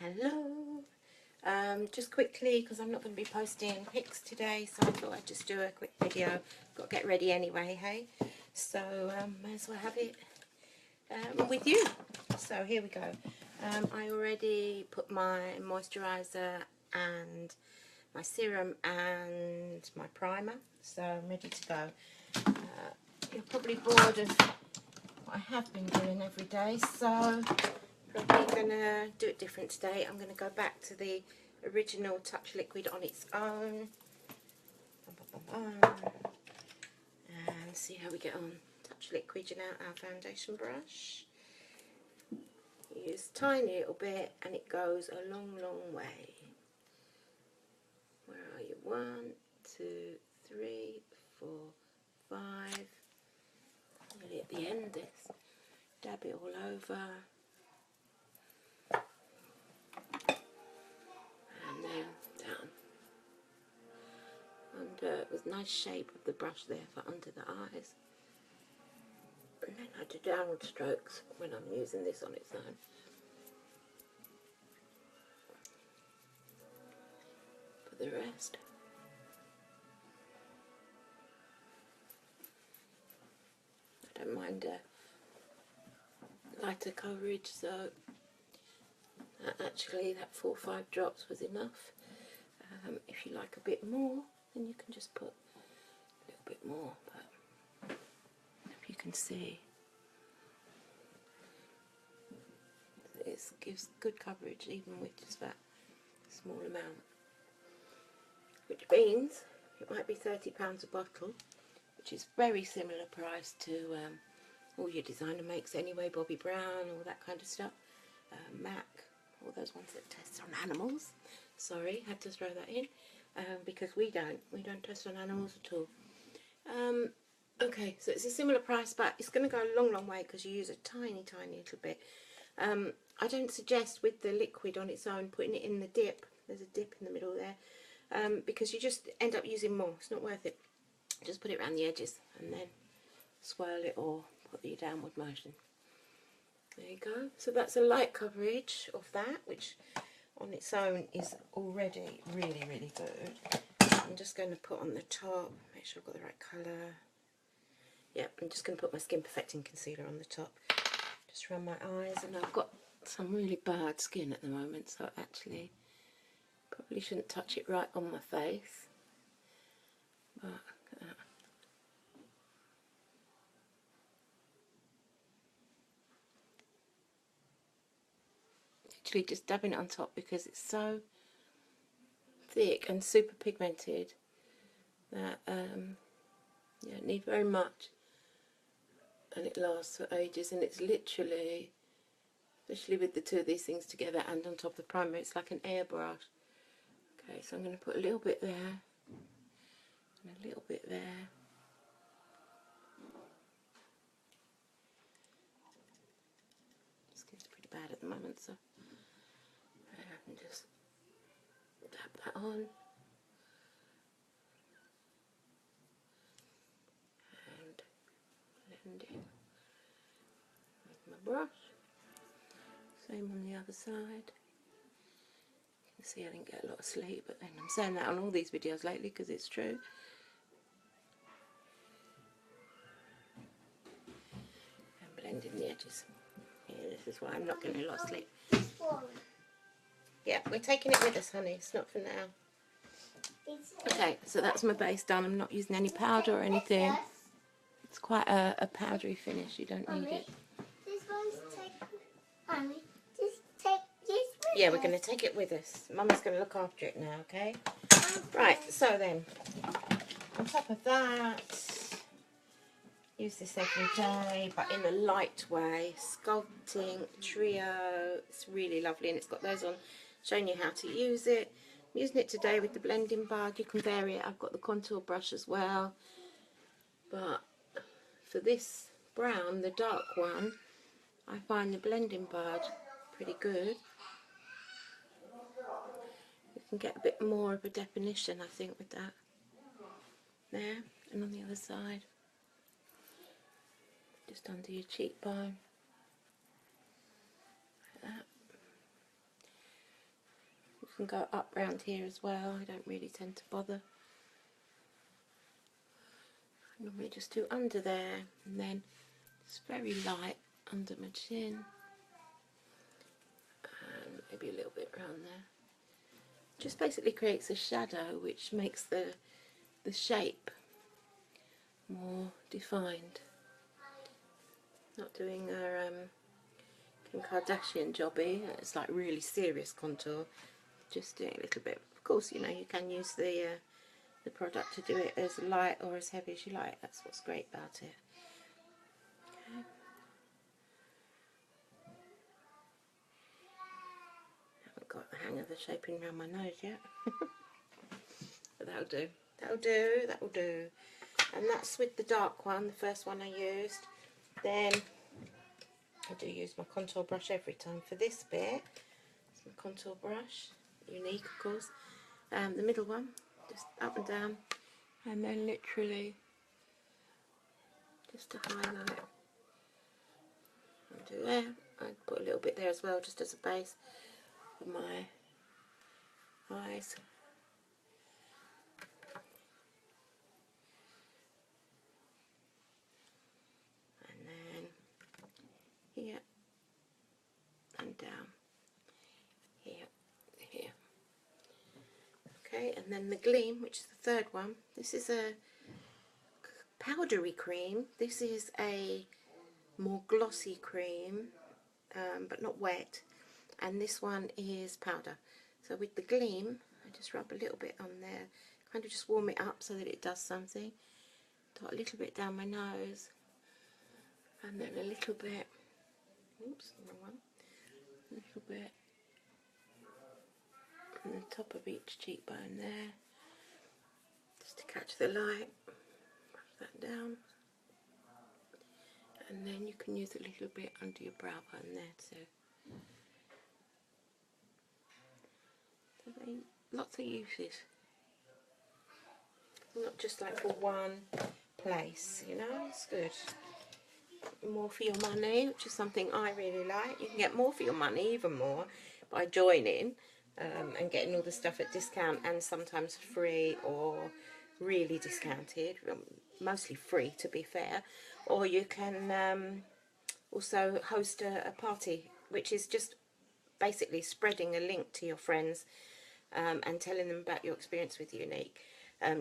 Hello. Just quickly, because I'm not going to be posting pics today, so I thought I'd just do a quick video. Got to get ready anyway, hey? So may as well have it with you. So here we go. I already put my moisturiser and my serum and my primer, so I'm ready to go. You're probably bored of what I have been doing every day, so probably going to do it different today. I'm going to go back to the original Touch Liquid on its own and see how we get on. Touch Liquid, you know, our foundation brush. Use a tiny little bit and it goes a long, long way. Where are you? 1, 2, 3, 4, 5. Really at the end, this. Dab it all over. And then down. Under, with nice shape of the brush there for under the eyes. And then I do downward strokes when I'm using this on its own. For the rest. I don't mind lighter coverage, so actually that 4 or 5 drops was enough. If you like a bit more, then you can just put a little bit more, but if you can see, it gives good coverage even with just that small amount, which means it might be £30 a bottle, which is very similar price to all your designer makes anyway, Bobbi Brown, all that kind of stuff, MAC, all those ones that test on animals. Sorry, had to throw that in, because we don't test on animals at all. Okay, so it's a similar price, but it's going to go a long, long way because you use a tiny, tiny little bit. I don't suggest with the liquid on its own putting it in the dip. There's a dip in the middle there, because you just end up using more. It's not worth it. Just put it around the edges and then swirl it or put your downward motion. There you go. So that's a light coverage of that, which on its own is already really, really good. I'm just going to put on the top, make sure I've got the right colour. Yeah, I'm just going to put my Skin Perfecting Concealer on the top, just around my eyes. And I've got some really bad skin at the moment, so actually probably shouldn't touch it right on my face. But literally just dabbing it on top because it's so thick and super pigmented that yeah, it needs very much, and it lasts for ages. And it's literally, especially with the two of these things together and on top of the primer, it's like an airbrush. Okay, so I'm going to put a little bit there and a little bit there. Skin's pretty bad at the moment, so and just dab that on. And blend it with my brush. Same on the other side. You can see I didn't get a lot of sleep, but then I'm saying that on all these videos lately because it's true. And blend in the edges. Yeah, this is why I'm not getting a lot of sleep. Yeah, we're taking it with us, honey. It's not for now. Okay, so that's my base done. I'm not using any powder or anything. It's quite a powdery finish. You don't need it. Yeah, we're going to take it with us. Mum's going to look after it now, okay? Right, so then, on top of that, use this every day, but in a light way. Sculpting Trio. It's really lovely, and it's got those on showing you how to use it. I'm using it today with the blending bud. You can vary it. I've got the contour brush as well. But for this brown, the dark one, I find the blending bud pretty good. You can get a bit more of a definition, I think, with that. There, and on the other side, just under your cheekbone, like that. can go up round here as well. I don't really tend to bother. I normally just do under there, and then it's very light under my chin, and maybe a little bit around there. Just basically creates a shadow which makes the shape more defined. Not doing a Kim Kardashian jobby, it's like really serious contour, just doing a little bit. Of course, you know, you can use the product to do it as light or as heavy as you like. That's what's great about it. Okay. Haven't got the hang of the shaping around my nose yet. But that'll do. That'll do, that'll do. And that's with the dark one, the first one I used. Then I do use my contour brush every time for this bit. It's my contour brush, Unique of course. The middle one, just up and down, and then literally just to highlight. I'll do there. I put a little bit there as well, just as a base for my eyes. And then here and down. Here, here. Okay, and then the Gleam, which is the third one. This is a powdery cream. This is a more glossy cream, but not wet. And this one is powder. So with the Gleam, I just rub a little bit on there, kind of just warm it up so that it does something. Dot a little bit down my nose, and then a little bit, oops, wrong one, a little bit on the top of each cheekbone there, just to catch the light. Brush that down, and then you can use a little bit under your brow bone there too. So lots of uses, not just like for one place, you know. It's good. More for your money, which is something I really like. You can get more for your money, even more, by joining and getting all the stuff at discount, and sometimes free or really discounted, mostly free to be fair. Or you can also host a party, which is just basically spreading a link to your friends and telling them about your experience with Younique.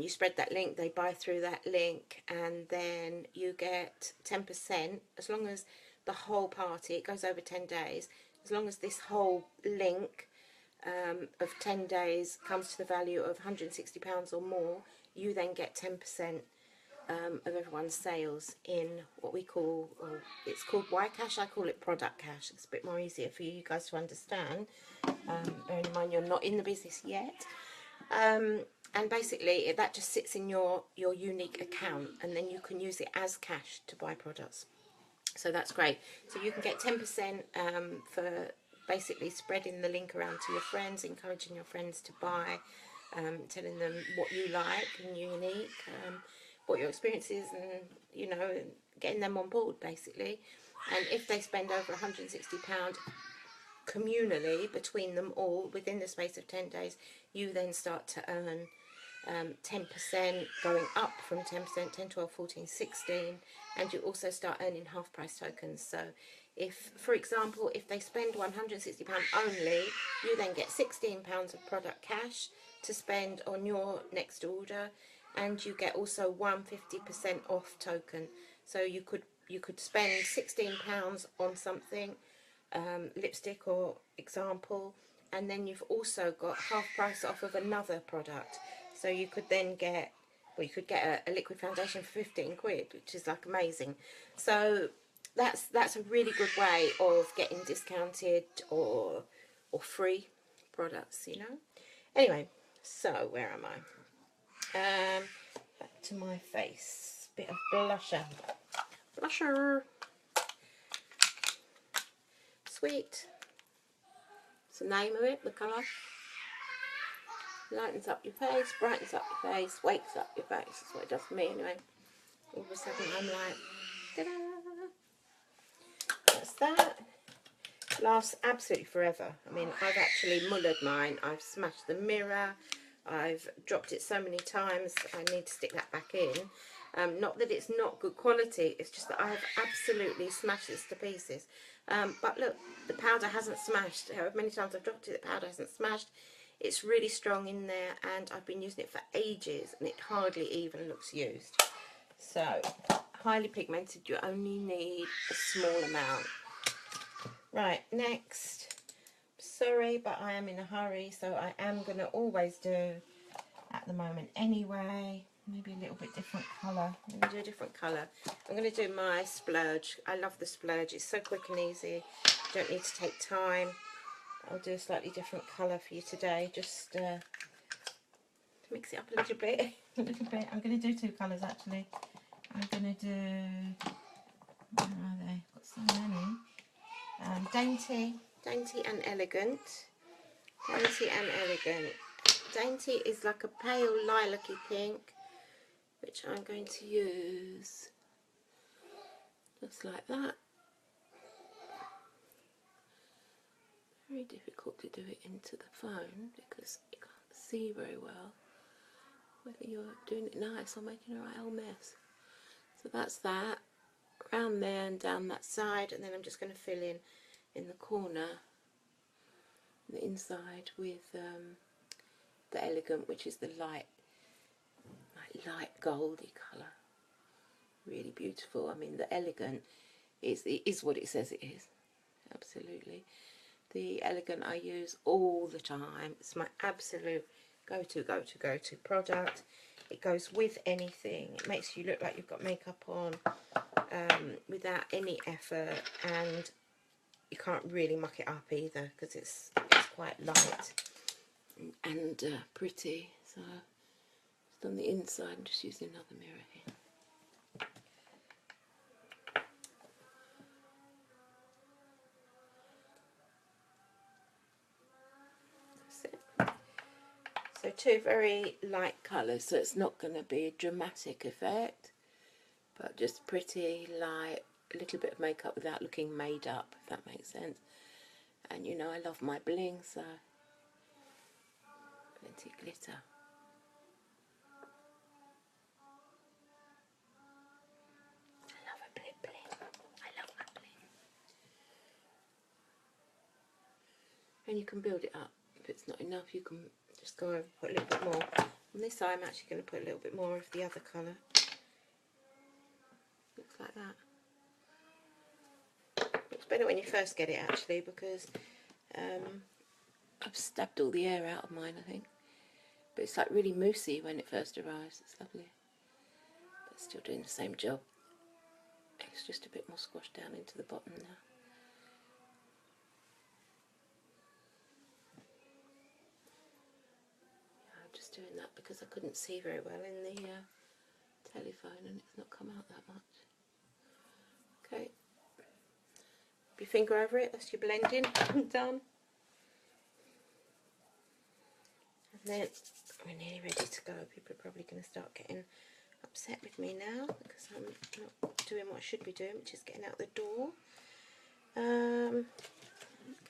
You spread that link, they buy through that link, and then you get 10%, as long as the whole party, it goes over 10 days, as long as this whole link of 10 days comes to the value of £160 or more, you then get 10% of everyone's sales in what we call, or it's called YCash, I call it product cash. It's a bit more easier for you guys to understand. Bearing in mind you're not in the business yet. And basically that just sits in your Younique account, and then you can use it as cash to buy products. So that's great. So you can get 10% for basically spreading the link around to your friends, encouraging your friends to buy, telling them what you like in Younique, what your experience is, and you know, getting them on board basically. And if they spend over £160 communally between them all within the space of 10 days, you then start to earn 10%, going up from 10%, 10, 12, 14, 16, and you also start earning half price tokens. So if, for example, if they spend £160 only, you then get £16 of product cash to spend on your next order, and you get also one 50% off token. So you could spend £16 on something, lipstick or example, and then you've also got half price off of another product. So you could then get, well, you could get a liquid foundation for 15 quid, which is like amazing. So that's a really good way of getting discounted or free products, you know. Anyway, so where am I? Back to my face. Bit of blusher. Blusher. Sweet. That's the name of it, the colour. Lightens up your face, brightens up your face, wakes up your face. That's what it does for me anyway. All of a sudden I'm like, ta-da! That's that. lasts absolutely forever. I mean, I've actually mullered mine. I've smashed the mirror. I've dropped it so many times. I need to stick that back in. Not that it's not good quality, it's just that I have absolutely smashed this to pieces. But look, the powder hasn't smashed. However many times I've dropped it, the powder hasn't smashed. It's really strong in there, and I've been using it for ages, and it hardly even looks used. So, highly pigmented, you only need a small amount. Right, next. Sorry, but I am in a hurry, so I am going to always do, at the moment anyway, maybe a little bit different colour. I'm going to do a different colour. I'm going to do my splurge. I love the splurge. It's so quick and easy. You don't need to take time. I'll do a slightly different colour for you today, just to mix it up a little bit. I'm going to do 2 colours actually. I'm going to do, where are they? I've got so many. Dainty and Elegant. Dainty and Elegant. Dainty is like a pale lilac-y pink, which I'm going to use just like that. Very difficult to do it into the phone because you can't see very well whether you're doing it nice or making a right old mess. So that's that, around there and down that side, and then I'm just going to fill in the corner, the inside, with the Elegant, which is the light goldy colour. Really beautiful. I mean, the Elegant is what it says it is. Absolutely. The Elegant I use all the time. It's my absolute go-to product. It goes with anything. It makes you look like you've got makeup on without any effort, and you can't really muck it up either because it's quite light and pretty. So just on the inside, I'm just using another mirror here. So 2 very light colours, so it's not going to be a dramatic effect, but just pretty light, a little bit of makeup without looking made up, if that makes sense. And you know I love my bling, so plenty of glitter. I love a bling bling. I love my bling. And you can build it up. If it's not enough, you can just go over and put a little bit more. On this side, I'm actually going to put a little bit more of the other colour. Looks like that. It's better when you first get it actually, because I've stabbed all the air out of mine, I think. But it's like really moussey when it first arrives. It's lovely. But still doing the same job. It's just a bit more squashed down into the bottom now. Doing that because I couldn't see very well in the telephone, and it's not come out that much. Okay, put your finger over it, that's your blending done. And then we're nearly ready to go. People are probably going to start getting upset with me now because I'm not doing what I should be doing, which is getting out the door.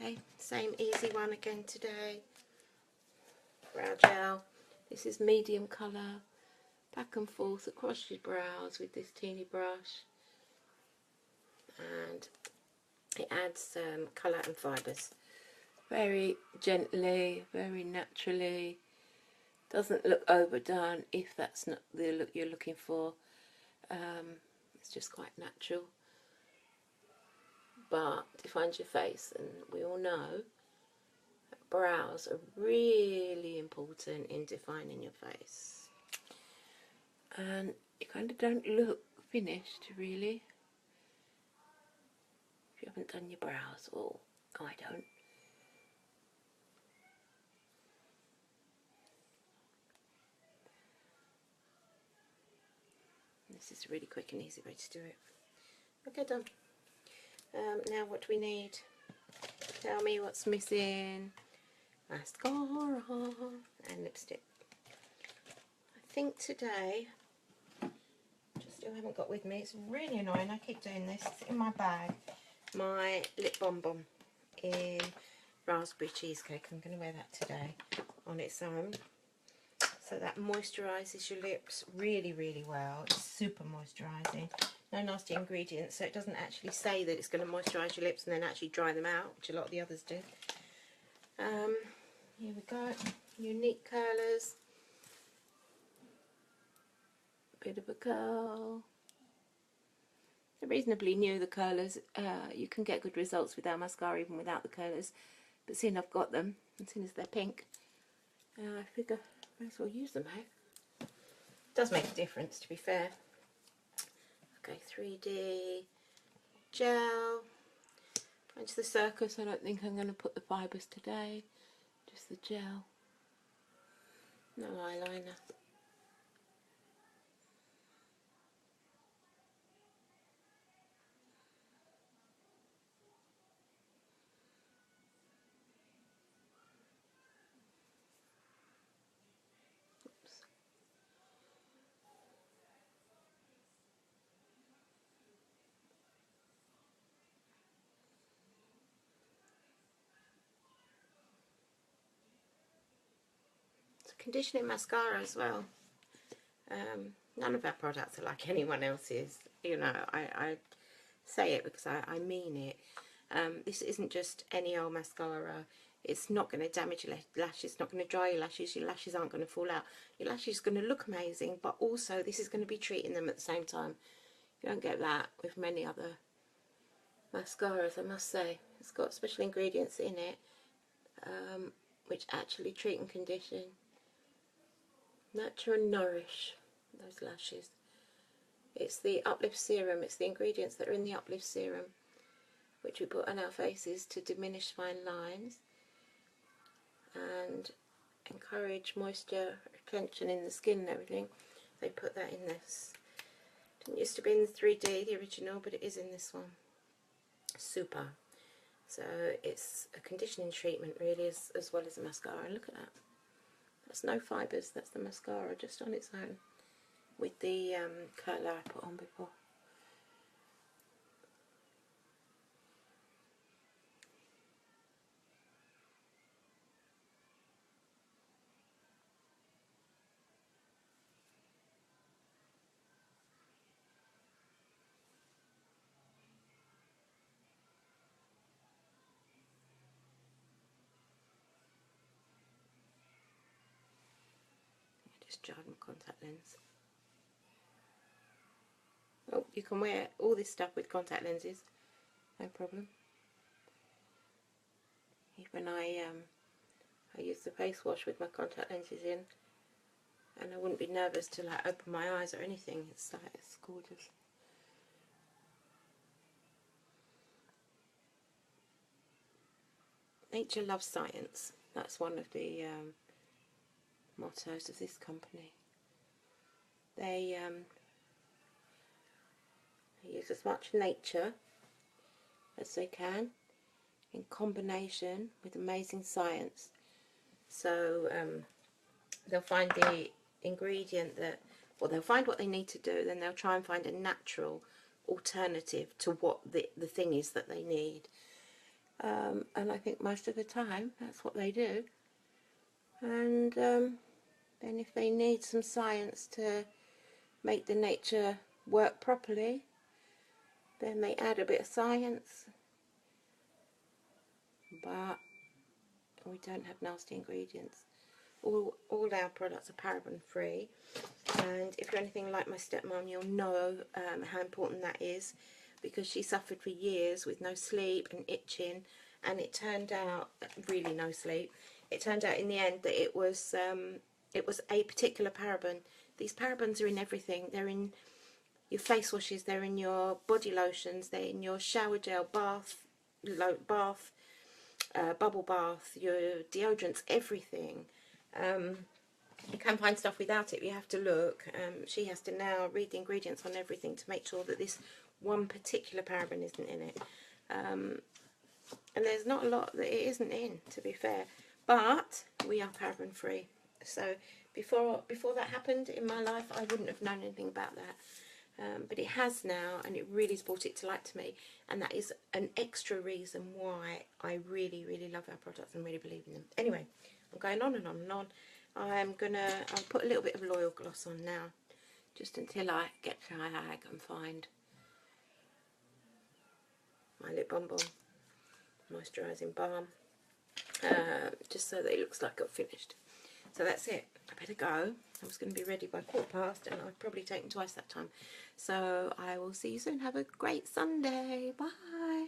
Okay, same easy one again today. Brow gel. This is medium colour, back and forth across your brows with this teeny brush, and it adds colour and fibres. Very gently, very naturally, doesn't look overdone if that's not the look you're looking for. It's just quite natural, but defines your face, and we all know brows are really important in defining your face, and you kind of don't look finished really if you haven't done your brows. Or I don't. This is a really quick and easy way to do it. Okay, done. Now what do we need? Tell me what's missing. Mascara and lipstick. I think today, just still haven't got with me, it's really annoying, I keep doing this, it's in my bag, my lip bonbon. in Raspberry Cheesecake. I'm going to wear that today on its own. So that moisturises your lips really, really well. It's super moisturising. No nasty ingredients, so it doesn't actually say that it's going to moisturise your lips and then actually dry them out, which a lot of the others do. Here we go. Unique curlers. Bit of a curl. They're reasonably new, the curlers. You can get good results without mascara, even without the curlers. But seeing I've got them, and seeing as they're pink, I figure I might as well use them, eh? Does make a difference, to be fair. Okay, 3D gel. Punch the circus. I don't think I'm going to put the fibres today. Just the gel. No eyeliner. Conditioning mascara as well. None of our products are like anyone else's. You know, I say it because I mean it. This isn't just any old mascara. It's not going to damage your lashes. It's not going to dry your lashes. Your lashes aren't going to fall out. Your lashes are going to look amazing, but also this is going to be treating them at the same time. You don't get that with many other mascaras, I must say. It's got special ingredients in it, which actually treat and condition. Nurture and nourish those lashes. It's the uplift serum. It's the ingredients that are in the uplift serum, which we put on our faces to diminish fine lines and encourage moisture retention in the skin and everything. They put that in this. Didn't used to be in the 3D, the original, but it is in this one. Super. So it's a conditioning treatment really, as well as a mascara. And look at that. That's no fibres, that's the mascara just on its own with the curler I put on before. Just jarred my contact lens. Oh, you can wear all this stuff with contact lenses, no problem. Even I use the face wash with my contact lenses in, and I wouldn't be nervous to like open my eyes or anything. It's like, it's gorgeous. Nature loves science. That's one of the mottos of this company. They use as much nature as they can in combination with amazing science. So they'll find the ingredient that, well, they'll find what they need to do, then they'll try and find a natural alternative to what the thing is that they need. And I think most of the time that's what they do. And then if they need some science to make the nature work properly, then they add a bit of science. But we don't have nasty ingredients. All our products are paraben free, and if you're anything like my stepmom, you'll know how important that is, because she suffered for years with no sleep and itching, and it turned out, really no sleep, it turned out in the end that it was a particular paraben. These parabens are in everything. They're in your face washes, they're in your body lotions, they're in your shower gel, bubble bath, your deodorants, everything. You can find stuff without it, you have to look. She has to now read the ingredients on everything to make sure that this one particular paraben isn't in it. And there's not a lot that it isn't in, to be fair. But we are paraben free. So before that happened in my life, I wouldn't have known anything about that. but it has now, and it really has brought it to light to me, and that is an extra reason why I really, really love our products and really believe in them. Anyway, I'm going on and on and on. I'll put a little bit of Loyal Gloss on now, just until I get to Hag and find my lip balm, moisturising balm, just so that it looks like I've finished. So that's it. I better go. I was going to be ready by 1:15, and I've probably taken twice that time. So I will see you soon. Have a great Sunday. Bye.